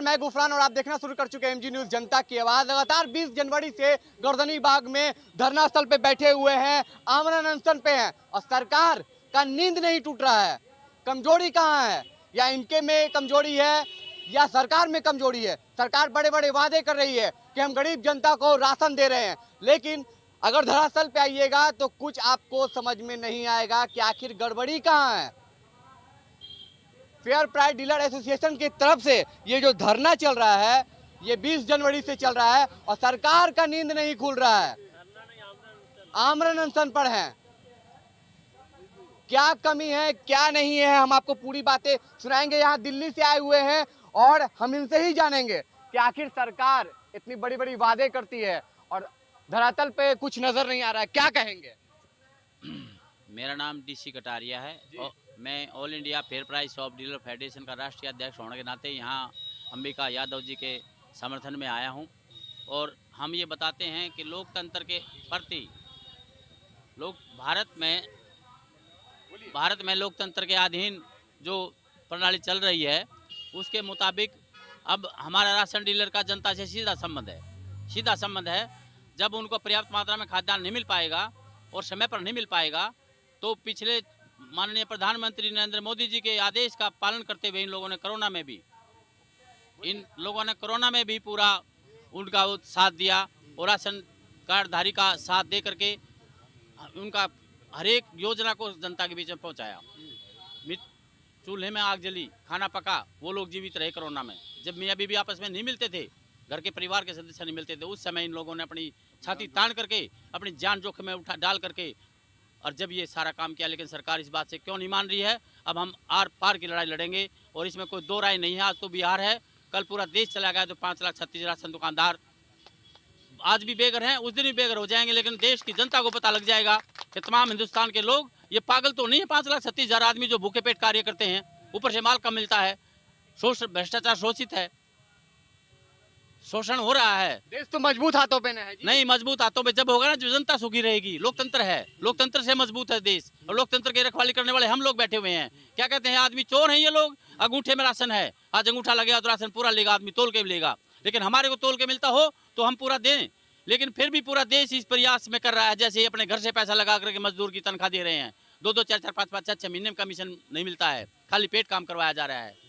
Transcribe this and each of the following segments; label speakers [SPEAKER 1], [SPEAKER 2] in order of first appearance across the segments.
[SPEAKER 1] नमस्कार, मैं गुफरान और आप देखना शुरू कर चुके हैं एमजी न्यूज जनता की आवाज। लगातार 20 जनवरी से गर्दनी बाग में धरना स्थल पे बैठे हुए हैं, आमरण अनशन पे हैं और सरकार का नींद नहीं टूट रहा है। कमजोरी कहाँ है? या इनके में कमजोरी है या सरकार में कमजोरी है? सरकार बड़े बड़े वादे कर रही है कि हम गरीब जनता को राशन दे रहे हैं, लेकिन अगर धरातल पे आइएगा तो कुछ आपको समझ में नहीं आएगा कि आखिर गड़बड़ी कहाँ है। फेयर प्राइस डीलर एसोसिएशन की तरफ से ये जो धरना चल रहा है, ये 20 जनवरी से चल रहा है और सरकार का नींद नहीं खुल रहा है, आमरण अनशन पर है। क्या कमी है, क्या नहीं है, हम आपको पूरी बातें सुनाएंगे। यहाँ दिल्ली से आए हुए हैं और हम इनसे ही जानेंगे कि आखिर सरकार इतनी बड़ी बड़ी वादे करती है और धरातल पे कुछ नजर नहीं आ रहा है, क्या कहेंगे?
[SPEAKER 2] मेरा नाम डीसी कटारिया है और मैं all India fair price shop dealer federation का राष्ट्रीय अध्यक्ष होने के नाते यहाँ अंबिका यादव जी के समर्थन में आया हूँ। और हम ये बताते हैं कि लोकतंत्र के प्रति भारत में लोकतंत्र के अधीन जो प्रणाली चल रही है उसके मुताबिक अब हमारा राशन डीलर का जनता से सीधा संबंध है। जब उनको पर्याप्त मात्रा में खाद्यान्न नहीं मिल पाएगा और समय पर नहीं मिल पाएगा तो पिछले माननीय प्रधानमंत्री नरेंद्र मोदी जी के आदेश का पालन करते हुए इन लोगों ने कोरोना में भी पूरा उनका साथ दिया और राशन कार्डधारी का साथ दे करके उनका हर एक योजना को जनता के बीच में पहुंचाया। चूल्हे में आग जली, खाना पका, वो लोग जीवित रहे कोरोना में। जब मियाँ बीवी आपस में नहीं मिलते थे, घर के परिवार के सदस्य नहीं मिलते थे, उस समय इन लोगों ने अपनी छाती तान करके अपनी जान जोखिम में डाल करके और जब ये सारा काम किया। लेकिन सरकार इस बात से क्यों नहीं मान रही है? अब हम आर पार की लड़ाई लड़ेंगे और इसमें कोई दो राय नहीं है। आज तो बिहार है, कल पूरा देश चला गया तो 5,36,000 राशन दुकानदार आज भी बेघर हैं, उस दिन भी बेघर हो जाएंगे। लेकिन देश की जनता को पता लग जाएगा कि तमाम हिंदुस्तान के लोग ये पागल तो नहीं है। 5,36,000 आदमी जो भूखे पेट कार्य करते हैं, ऊपर से माल कम मिलता है, भ्रष्टाचार शोषित है, शोषण हो रहा है।
[SPEAKER 1] देश तो मजबूत हाथों पे है जी।
[SPEAKER 2] नहीं, मजबूत हाथों पे जब होगा ना, जो जनता सुखी रहेगी। लोकतंत्र है, लोकतंत्र से मजबूत है देश और लोकतंत्र की रखवाली करने वाले हम लोग बैठे हुए हैं। क्या कहते हैं, आदमी चोर हैं ये लोग। अंगूठे में राशन है, आज अंगूठा लगेगा तो राशन पूरा लेगा, आदमी तोल के भी लेगा। लेकिन हमारे को तोल के मिलता हो तो हम पूरा दें। लेकिन फिर भी पूरा देश इस प्रयास में कर रहा है, जैसे अपने घर से पैसा लगा करके मजदूर की तनख्वाह दे रहे हैं। 2-2, 4-4, 5-5, 6-6 महीने में कमीशन नहीं मिलता है, खाली पेट काम करवाया जा रहा है।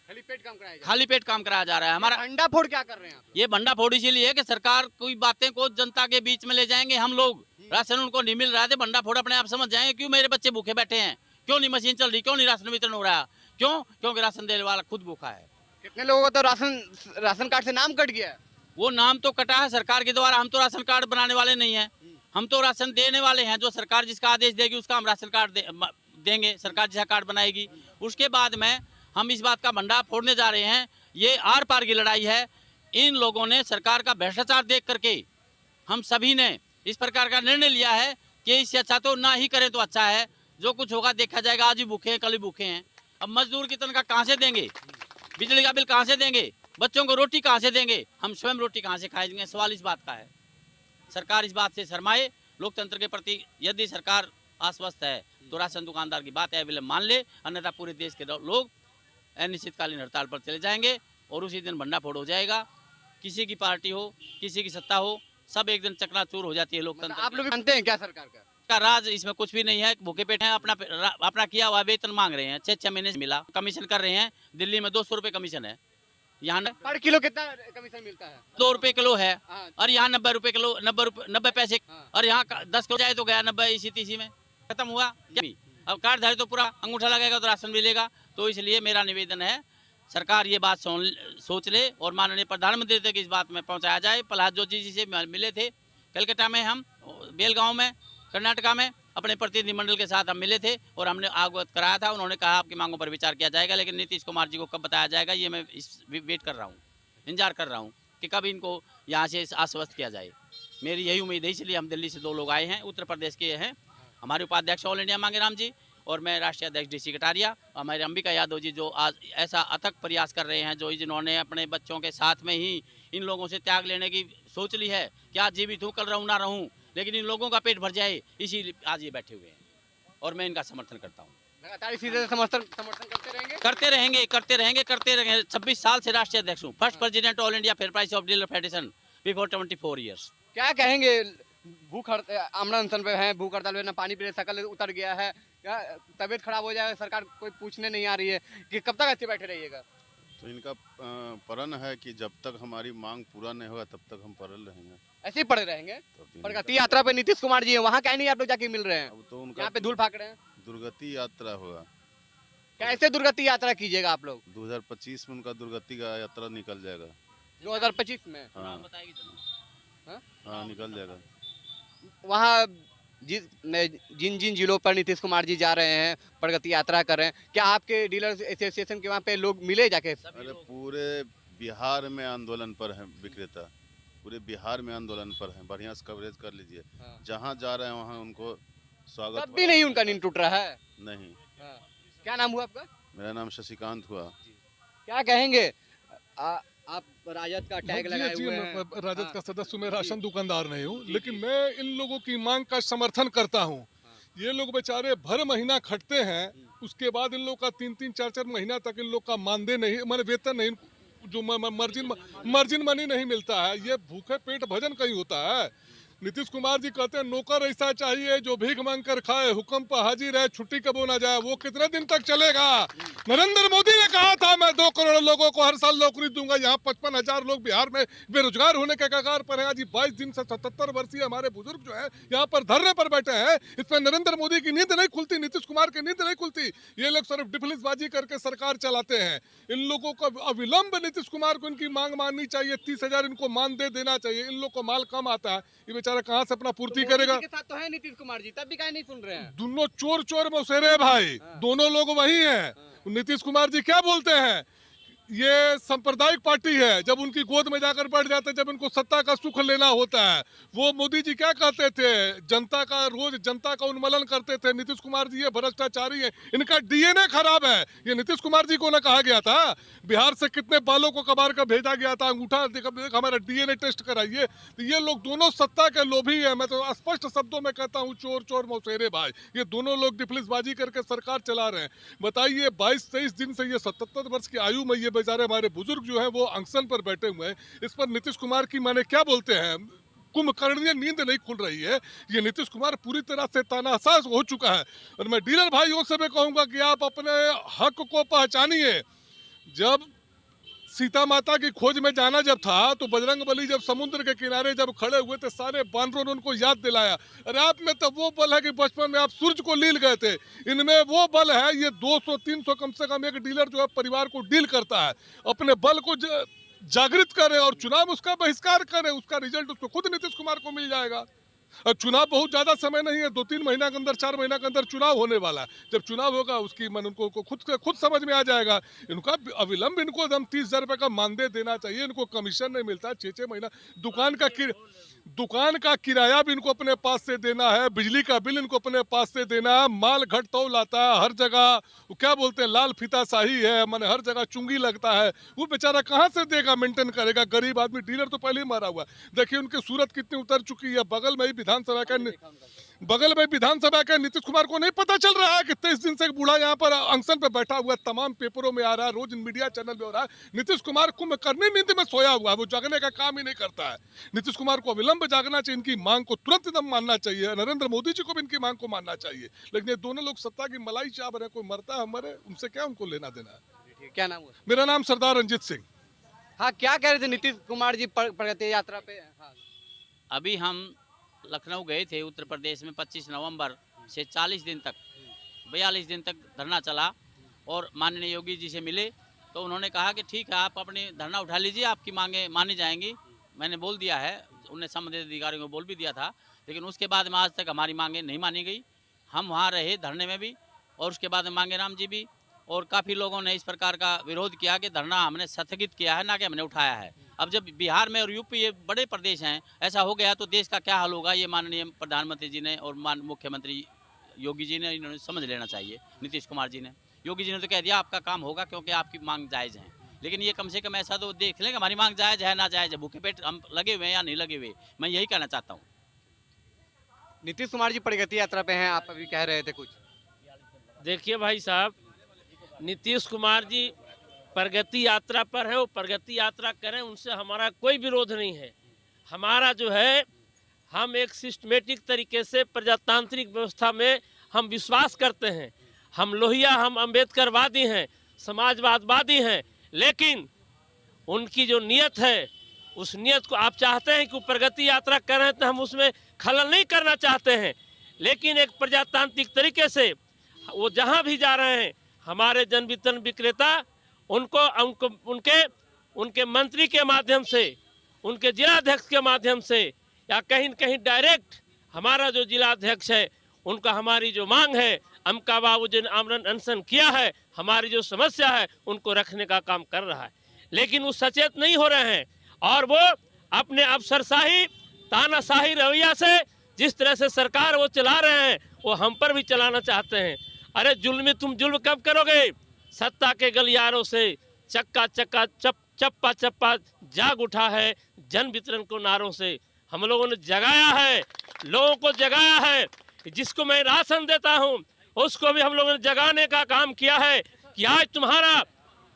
[SPEAKER 1] खाली पेट काम कराया जा रहा है।
[SPEAKER 2] हमारा
[SPEAKER 1] भंडाफोड़ क्या कर रहे हैं?
[SPEAKER 2] ये भंडाफोड़ इसीलिए है कि सरकार कोई बातें को जनता के बीच में ले जाएंगे हम लोग। राशन उनको नहीं मिल रहा है, भंडाफोड़ अपने आप समझ जाएंगे क्यों मेरे बच्चे भूखे बैठे हैं, क्यों नहीं मशीन चल रही, क्यों नहीं राशन वितरण हो रहा। क्यों? क्योंकि राशन देने वाला खुद भूखा है।
[SPEAKER 1] कितने लोगों का तो राशन कार्ड से नाम कट गया है।
[SPEAKER 2] वो नाम तो कटा है सरकार के द्वारा, हम तो राशन कार्ड बनाने वाले नहीं हैं, हम तो राशन देने वाले हैं। जो सरकार जिसका आदेश देगी उसका हम राशन कार्ड देंगे, सरकार जैसा कार्ड बनाएगी। उसके बाद में हम इस बात का भंडार फोड़ने जा रहे हैं। ये आर पार की लड़ाई है। इन लोगों ने सरकार का भ्रष्टाचार देख करके हम सभी ने इस प्रकार का निर्णय लिया है कि इससे अच्छा तो ना ही करें तो अच्छा है। जो कुछ होगा देखा जाएगा। आज भी भूखे हैं, कल भी भूखे हैं। अब मजदूर की तनख्वाह कहाँ से देंगे, बिजली का बिल कहाँ से देंगे, बच्चों को रोटी कहाँ से देंगे, हम स्वयं रोटी कहाँ से खाएंगे? सवाल इस बात का है। सरकार इस बात से शर्माए। लोकतंत्र के प्रति यदि सरकार आश्वस्त है तो राशन दुकानदार की बात अविलंब मान ले, अन्यथा पूरे देश के लोग अनिश्चितकालीन हड़ताल पर चले जाएंगे और उसी दिन भंडाफोड़ हो जाएगा। किसी की पार्टी हो, किसी की सत्ता हो, सब एक दिन चकनाचूर हो जाती है लोकतंत्र।
[SPEAKER 1] आप लोग मानते हैं क्या सरकार
[SPEAKER 2] का राज इसमें कुछ भी नहीं है? भूखे पेट हैं, अपना किया हुआ वेतन मांग रहे हैं। 6-6 महीने से मिला, कमीशन कर रहे हैं। दिल्ली में 200 रुपये कमीशन है, यहाँ
[SPEAKER 1] पर किलो कितना कमीशन मिलता है?
[SPEAKER 2] 2 रुपये किलो है।
[SPEAKER 1] हाँ।
[SPEAKER 2] और यहाँ 90 रुपये किलो, 90 पैसे।
[SPEAKER 1] हाँ। और
[SPEAKER 2] यहाँ 10 किलो जाए तो गया 90, इसी तीसी में खत्म हुआ। अब कार्डधारी तो पूरा अंगूठा लगेगा तो राशन मिलेगा। तो इसलिए मेरा निवेदन है, सरकार ये बात सोच ले और माननीय प्रधानमंत्री तक इस बात में पहुंचाया जाए। प्रहलाद जोशी जी से मिले थे कलकत्ता में, हम बेलगांव में कर्नाटका में अपने प्रतिनिधि मंडल के साथ हम मिले थे और हमने अवगत कराया था। उन्होंने कहा आपकी मांगों पर विचार किया जाएगा, लेकिन नीतीश कुमार जी को कब बताया जाएगा ये मैं वेट कर रहा हूँ, इंतजार कर रहा हूँ कि कब इनको यहाँ से आश्वस्त किया जाए। मेरी यही उम्मीद है, इसलिए हम दिल्ली से 2 लोग आए हैं, उत्तर प्रदेश के हैं। हमारे उपाध्यक्ष ऑल इंडिया मांगेराम जी और मैं राष्ट्रीय अध्यक्ष डीसी कटारिया और हमारे अंबिका यादव जी, जो आज ऐसा अथक प्रयास कर रहे हैं, जो जिन्होंने अपने बच्चों के साथ में ही इन लोगों से त्याग लेने की सोच ली है कि आज जीवित हूँ, कल रहूँ ना रहूँ, लेकिन इन लोगों का पेट भर जाए, इसीलिए आज ये बैठे हुए हैं और मैं इनका समर्थन करता हूँ।
[SPEAKER 1] लगातार इसी तरह समर्थन समर्थन
[SPEAKER 2] करते रहेंगे 26 साल से राष्ट्रीय अध्यक्ष हूँ, first president all India fair price of dealer federation before 24 years.
[SPEAKER 1] क्या कहेंगे, आमरण अनशन पे हैं, भूख हड़ताल पे, ना पानी पीने शकल उतर गया है, क्या तबीयत खराब हो जाएगा, सरकार कोई पूछने नहीं आ रही है कि कब तक ऐसे बैठे रहिएगा?
[SPEAKER 3] तो इनका प्रण है कि जब तक हमारी मांग पूरा नहीं होगा तब तक हम परल रहेंगे,
[SPEAKER 1] ऐसे ही पड़े रहेंगे।
[SPEAKER 3] तब दिन
[SPEAKER 1] प्रगति यात्रा पे नीतीश कुमार जी है, वहाँ क्या नहीं आप लोग जाके मिल रहे हैं?
[SPEAKER 3] अब तो उनका
[SPEAKER 1] यहाँ पे धूल फाक रहे हैं।
[SPEAKER 3] दुर्गति यात्रा होगा।
[SPEAKER 1] कैसे दुर्गति यात्रा कीजिएगा आप लोग?
[SPEAKER 3] 2025 में उनका दुर्गति का यात्रा निकल जाएगा।
[SPEAKER 1] 2025 में
[SPEAKER 3] हाँ हाँ निकल जाएगा।
[SPEAKER 1] वहाँ जिन जिन जिलों पर नीतीश कुमार जी जा रहे हैं, प्रगति यात्रा कर रहे हैं, क्या आपके डीलर्स एसोसिएशन के वहाँ पे लोग मिले जाके?
[SPEAKER 3] अरे पूरे बिहार में आंदोलन पर है विक्रेता, पूरे बिहार में आंदोलन पर है, बढ़िया से कवरेज कर लीजिए।
[SPEAKER 1] हाँ।
[SPEAKER 3] जहाँ जा रहे हैं वहाँ उनको स्वागत।
[SPEAKER 1] तब भी नहीं उनका नींद टूट रहा है।
[SPEAKER 3] नहीं।
[SPEAKER 1] हाँ। क्या नाम हुआ आपका?
[SPEAKER 3] मेरा नाम शशिकांत हुआ।
[SPEAKER 1] क्या कहेंगे, आप राजद का टैग लगाए हुए हैं।
[SPEAKER 4] मैं राजद का सदस्य हूं, मैं राशन दुकानदार नहीं हूं, लेकिन मैं इन लोगों की मांग का समर्थन करता हूं। ये लोग बेचारे भर महीना खटते हैं, उसके बाद इन लोग का 3-3, 4-4 महीना तक इन लोग का मानदेय नहीं, माने वेतन नहीं, जो मार्जिन मनी नहीं मिलता है। ये भूखे पेट भजन कहीं होता है। नीतीश कुमार जी कहते हैं नौकर ऐसा चाहिए जो भीख मांग कर खाए, हुक्म पर हाजिर है, छुट्टी कब ना जाए। वो कितने दिन तक चलेगा? नरेंद्र मोदी ने कहा था मैं 2 करोड़ लोगों को हर साल नौकरी दूंगा। यहाँ 55,000 लोग बिहार में बेरोजगार होने के कगार पर है। जी 22 दिन से 77 वर्षीय हमारे बुजुर्ग जो है यहाँ पर धरने पर बैठे हैं। इस पर नरेंद्र मोदी की नींद नहीं खुलती, नीतीश कुमार की नींद नहीं खुलती। ये लोग सिर्फ डिफलिसबाजी करके सरकार चलाते हैं। इन लोगों को अविलंब नीतीश कुमार को इनकी मांग माननी चाहिए। 30,000 इनको मानदेय देना चाहिए। इन लोग को माल कम आता है, ये बेचारा कहाँ से अपना पूर्ति करेगा?
[SPEAKER 1] के साथ तो है नीतीश कुमार जी, तब भी काहे नहीं सुन रहे हैं?
[SPEAKER 4] दोनों चोर मौसेरे भाई, दोनों लोग वही हैं। नीतीश कुमार जी क्या बोलते हैं, ये सांप्रदायिक पार्टी है। जब उनकी गोद में जाकर बैठ जाते, जब इनको सत्ता का सुख लेना होता है। वो मोदी जी क्या कहते थे, रोज जनता का उन्मूलन करते थे। नीतीश कुमार जी ये भ्रष्टाचारी है, इनका डीएनए खराब है। ये नीतीश कुमार जी को ना कहा गया था, बिहार से कितने बालों को कबार कर भेजा गया था, अंगूठा हमारा डीएनए टेस्ट कराइए। तो ये लोग दोनों सत्ता के लोभी है। मैं तो स्पष्ट शब्दों में कहता हूँ, चोर मौसेरे भाई, ये दोनों लोग डिफलिसबाजी करके सरकार चला रहे हैं। बताइए 22-23 दिन से ये 77 वर्ष की आयु में ये बेचारे हमारे बुजुर्ग जो हैं वो अनशन पर बैठे हुए हैं। इस पर नीतीश कुमार की माने क्या बोलते हैं, कुंभकर्णीय नींद नहीं खुल रही है। ये नीतीश कुमार पूरी तरह से तानाशाह हो चुका है। और मैं डीलर भाइयों से भी कहूंगा कि आप अपने हक को पहचानिए। जब सीता माता की खोज में जाना जब था, तो बजरंगबली जब समुद्र के किनारे जब खड़े हुए थे, सारे बानरों ने उनको याद दिलाया। अरे आप में तो वो बल है कि बचपन में आप सूरज को लील गए थे, इनमें वो बल है। ये 200-300 कम से कम एक डीलर जो है परिवार को डील करता है, अपने बल को जागृत करे और चुनाव उसका बहिष्कार करे। उसका रिजल्ट उसको खुद नीतीश कुमार को मिल जाएगा। और चुनाव बहुत ज्यादा समय नहीं है, 2-3 महीना के अंदर, 4 महीना के अंदर चुनाव होने वाला है। जब चुनाव होगा उसकी मन उनको खुद समझ में आ जाएगा। इनका अविलंब इनको एकदम 30,000 रुपए का मानदेय देना चाहिए। इनको कमीशन नहीं मिलता 6-6 महीना। दुकान का किराया भी इनको अपने पास से देना है, बिजली का बिल इनको अपने पास से देना है। माल घट तौल लाता है हर जगह, वो क्या बोलते हैं लाल फीता शाही है, माने हर जगह चुंगी लगता है। वो बेचारा कहाँ से देगा, मेंटेन करेगा? गरीब आदमी, डीलर तो पहले ही मारा हुआ। देखिए उनकी सूरत कितनी उतर चुकी है। बगल में विधानसभा के नीतीश कुमार को नहीं पता चल रहा है कि 23 दिन से एक बूढ़ा यहाँ पर अनशन पे बैठा हुआ है। तमाम पेपरों में आ रहा है, रोज मीडिया चैनल में हो रहा है। नीतीश कुमार कुंभकर्णी नींद में सोया हुआ है, वो जगने का काम ही नहीं करता है। नीतीश कुमार को अविलंब जागना चाहिए, इनकी मांग को तुरंत एकदम मानना चाहिए। नरेंद्र मोदी जी को भी इनकी मांग को मानना चाहिए। लेकिन ये दोनों लोग सत्ता की मलाई चाह रहे हैं, कोई मरता है मरे, उनसे क्या उनको लेना देना है।
[SPEAKER 1] क्या नाम हुआ?
[SPEAKER 4] मेरा नाम सरदार रंजीत सिंह।
[SPEAKER 1] हाँ, क्या कह रहे थे नीतीश कुमार जी प्रगति यात्रा पे? हाँ।
[SPEAKER 2] अभी हम लखनऊ गए थे उत्तर प्रदेश में 25 नवंबर से 40 दिन तक 42 दिन तक धरना चला और माननीय योगी जी से मिले तो उन्होंने कहा कि ठीक है आप अपनी धरना उठा लीजिए, आपकी मांगे मानी जाएंगी। मैंने बोल दिया है, उन्हें संबंधित अधिकारियों को बोल भी दिया था, लेकिन उसके बाद में आज तक हमारी मांगे नहीं मानी गई। हम वहाँ रहे धरने में भी और उसके बाद में मांगेराम जी भी, और काफ़ी लोगों ने इस प्रकार का विरोध किया कि धरना हमने स्थगित किया है, ना कि हमने उठाया है। अब जब बिहार में और यूपी ये बड़े प्रदेश हैं, ऐसा हो गया तो देश का क्या हाल होगा, ये माननीय प्रधानमंत्री जी ने और मुख्यमंत्री योगी जी ने इन्होंने समझ लेना चाहिए। नीतीश कुमार जी ने, योगी जी ने तो कह दिया आपका काम होगा क्योंकि आपकी मांग जायज़ है, लेकिन ये कम से कम ऐसा तो देख लें कि हमारी मांग जायज़ है ना जायज़ है, भूखे पेट हम लगे हुए हैं या नहीं लगे हुए। मैं यही कहना चाहता हूँ।
[SPEAKER 1] नीतीश कुमार जी प्रगति यात्रा पे हैं, आप अभी कह रहे थे कुछ।
[SPEAKER 5] देखिए भाई साहब, नीतीश कुमार जी प्रगति यात्रा पर है, वो प्रगति यात्रा करें, उनसे हमारा कोई विरोध नहीं है। हमारा जो है, हम एक सिस्टमेटिक तरीके से प्रजातांत्रिक व्यवस्था में हम विश्वास करते हैं। हम लोहिया, हम अम्बेडकरवादी हैं, समाजवादवादी हैं, लेकिन उनकी जो नियत है, उस नियत को आप चाहते हैं कि वो प्रगति यात्रा करें, तो हम उसमें खलल नहीं करना चाहते हैं। लेकिन एक प्रजातांत्रिक तरीके से वो जहाँ भी जा रहे हैं, हमारे जन वितरण विक्रेता उनके मंत्री के माध्यम से, उनके जिलाध्यक्ष के माध्यम से, या कहीं न कहीं डायरेक्ट हमारा जो जिलाध्यक्ष है, उनका हमारी जो मांग है, अमका बाबू जिन आमरण अनशन किया है, हमारी जो समस्या है, उनको रखने का काम कर रहा है। लेकिन वो सचेत नहीं हो रहे हैं और वो अपने अफसरशाही, तानाशाही रवैया से जिस तरह से सरकार वो चला रहे हैं, वो हम पर भी चलाना चाहते हैं। अरे जुल्मी, तुम जुल्म कब करोगे? सत्ता के गलियारों से चक्का चक्का चप्पा चप्पा जाग उठा है जन वितरण को नारों से। हम लोगों ने जगाया है, लोगों को जगाया है। जिसको मैं राशन देता हूँ, उसको भी हम लोगों ने जगाने का काम किया है कि आज तुम्हारा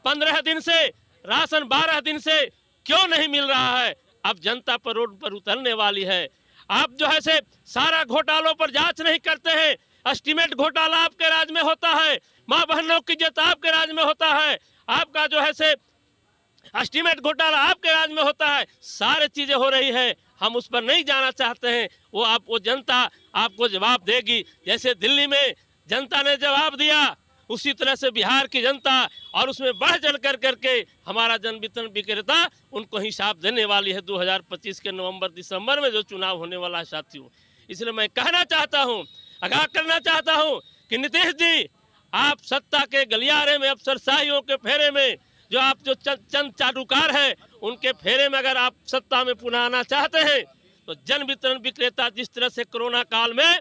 [SPEAKER 5] 15 दिन से राशन 12 दिन से क्यों नहीं मिल रहा है। अब जनता पर रोड पर उतरने वाली है। आप जो है से सारा घोटालों पर जांच नहीं करते हैं। एस्टीमेट घोटाला आपके राज में होता है, माँ बहनों की इज्जत आपके राज में होता है, आपका जो है से एस्टीमेट घोटाला आपके राज में होता है। सारी चीजें हो रही है, हम उस पर नहीं जाना चाहते हैं। वो जनता आपको जवाब देगी। जैसे दिल्ली में जनता ने जवाब दिया, उसी तरह से बिहार की जनता, और उसमें बढ़ चढ़ कर करके हमारा जन वितरण विक्रेता उनको हिसाब देने वाली है 2025 के नवंबर दिसंबर में जो चुनाव होने वाला है साथियों। इसलिए मैं कहना चाहता हूँ, आगाह करना चाहता हूँ कि नीतीश जी, आप सत्ता के गलियारे में, अफसरशाहियों के फेरे में, जो आप जो चंद चाटुकार है, उनके फेरे में अगर आप सत्ता में पुनः आना चाहते हैं, तो जन वितरण विक्रेता जिस तरह से कोरोना काल में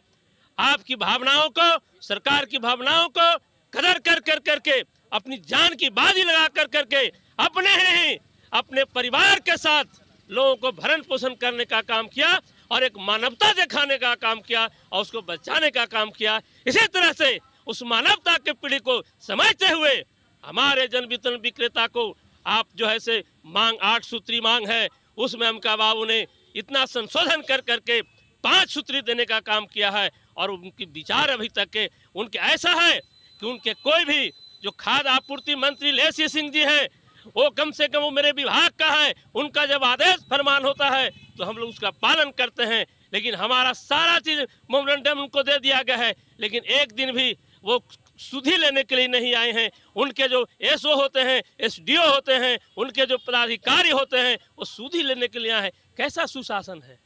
[SPEAKER 5] आपकी भावनाओं को, सरकार की भावनाओं को कदर कर करके अपनी जान की बाजी लगा कर करके अपने ही अपने परिवार के साथ लोगों को भरण पोषण करने का काम किया और एक मानवता दिखाने का काम किया और उसको बचाने का काम किया। इसी तरह से उस मानवता के पीढ़ी को समझते हुए हमारे जन वितरण विक्रेता को आप जो है से मांग 8 सूत्री मांग है, उसमें अमका बाबू ने इतना संशोधन कर करके 5 सूत्री देने का काम किया है। और उनकी विचार अभी तक के उनके ऐसा है कि उनके कोई भी जो खाद्य आपूर्ति मंत्री लेसी सिंह जी हैं, वो कम से कम वो मेरे विभाग का है, उनका जब आदेश फरमान होता है तो हम लोग उसका पालन करते हैं। लेकिन हमारा सारा चीज मेमोरेंडम उनको दे दिया गया है, लेकिन एक दिन भी वो सुधि लेने के लिए नहीं आए हैं। उनके जो एसओ होते हैं, एसडीओ होते हैं, उनके जो पदाधिकारी होते हैं, वो सुधि लेने के लिए आए हैं। कैसा सुशासन है,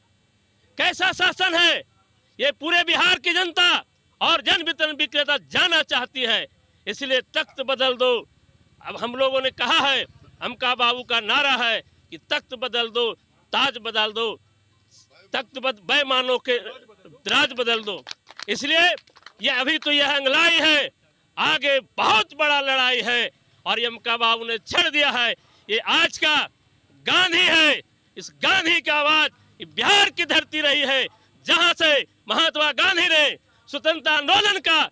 [SPEAKER 5] कैसा शासन है, ये पूरे बिहार की जनता और जन वितरण विक्रेता जानना चाहती है। इसलिए तख्त बदल दो। अब हम लोगों ने कहा है, अमका बाबू का नारा है कि तख्त बदल दो, ताज बदल दो, तख्त बेईमानों के राज बदल दो। इसलिए ये अभी तो यह अंगलाई है, आगे बहुत बड़ा लड़ाई है। और ये अमका बाबू ने छेड़ दिया है, ये आज का गांधी है। इस गांधी की आवाज बिहार की धरती रही है, जहां से महात्मा गांधी ने स्वतंत्रता आंदोलन का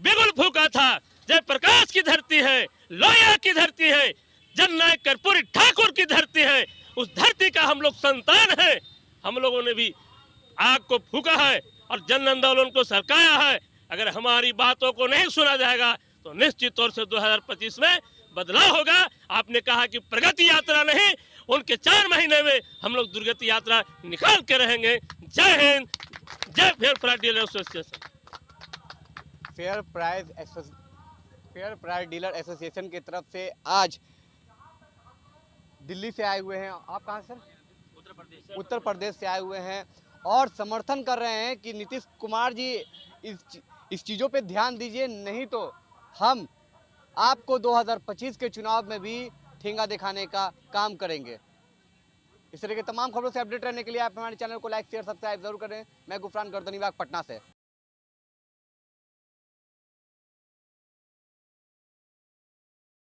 [SPEAKER 5] बिगुल फूका था। जयप्रकाश की धरती है, लोहिया की धरती है, जननायक कर्पूरी ठाकुर की धरती है। उस धरती का हम लोग संतान है। हम लोगों ने भी आग को फूका है और जन आंदोलन को सरकाया है। अगर हमारी बातों को नहीं सुना जाएगा तो निश्चित तौर से 2025 में बदलाव होगा। आपने कहा कि प्रगति यात्रा नहीं, उनके 4 महीने में हम लोग दुर्गति यात्रा निकाल के रहेंगे। जय हिंद, जय fair price dealer association.
[SPEAKER 1] Fair price dealer association की तरफ से आज दिल्ली से आए हुए हैं, आप कहाँ सर? उत्तर प्रदेश से आए हुए हैं और समर्थन कर रहे हैं कि नीतीश कुमार जी इस चीज़ों पे ध्यान दीजिए, नहीं तो हम आपको 2025 के चुनाव में भी ठेंगा दिखाने का काम करेंगे। इस तरह के तमाम खबरों से अपडेट रहने के लिए आप हमारे चैनल को लाइक शेयर सब्सक्राइब जरूर करें। मैं गुफरान गर्दनीबाग पटना से।